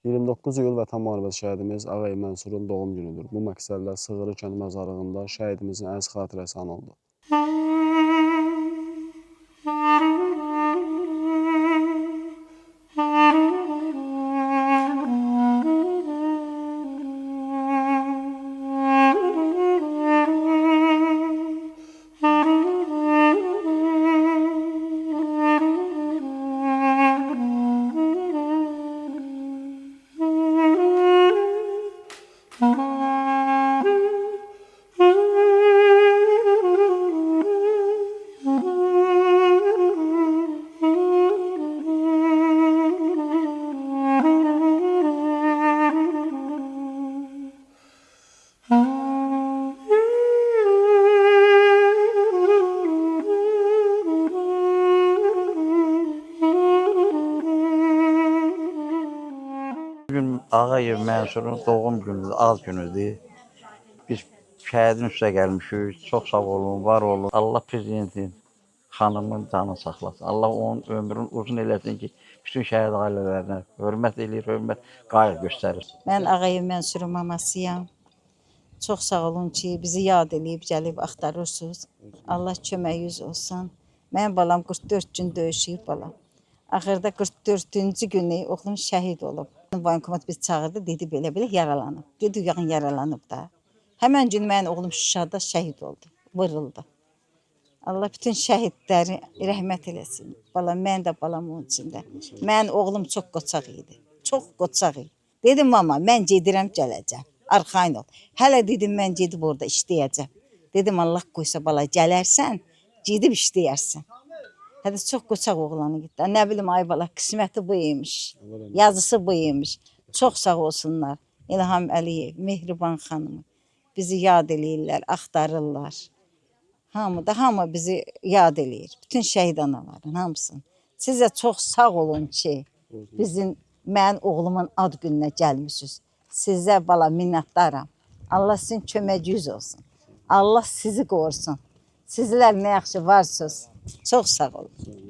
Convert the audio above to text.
29 iyul Vətən müharibəsi şəhidimiz Ağayev Mənsurun doğum günüdür. Bu məqsədlə Sığırı kənd məzarlığında şəhidimizin əziz xatirəsi anıldı. Bugün Ağayev Mənsurun doğum günüdür, az günüdür. Biz şəhidin üstə gəlmişik. Çox sağ olun, var olun. Allah prezidentin, xanımın canını saxlasın. Allah onun ömrünü uzun eləsin ki, bütün şəhid ailələrinə hörmət eləyir, qayğı göstərir. Mən Ağayev Mənsurun mamasıyam. Çox sağ olun ki, bizi yad eləyib, gəlib axtarırsınız. Allah köməyiniz olsun. Mənim balam 44 gün döyüşüb balam. Axırda 44-cü günü oğlum şəhid olub. Voyinkomat biz çağırdı, dedi belə-belə yaralanıb. Dedi, yağın yaralanıb da. Həmən gün mənim oğlum Şuşada şəhid oldu, vuruldu. Allah bütün şəhidləri rəhmət eləsin. Balam, mən də balam onun içində. Mənim oğlum çox qoçaq idi, çox qoçaq idi. Dedim, mama, mən gedirəm, gələcəm, arxayın ol. Hələ dedim, mən gedib orada işləyəcəm. Dedim, Allah qoysa bala, gələrsən, gedib işləyərsən. Hədə çox qoçaq oğlanı gitti. Nə bilim, ay bala, qisməti bu imiş, yazısı bu imiş. Çox sağ olsunlar. İlham Əliyev, Mehriban xanımı. Bizi yad eləyirlər, axtarırlar. Hamı bizi yad eləyir. Bütün şəhid anaların hamısını. Sizə çox sağ olun ki, mənim oğlumun ad gününə gəlmişsiniz. Sizə bala minnətdaram. Allah sizin köməyiniz olsun. Allah sizi qorusun. Sizlər nə yaxşı varsınız. Çox sağ olun.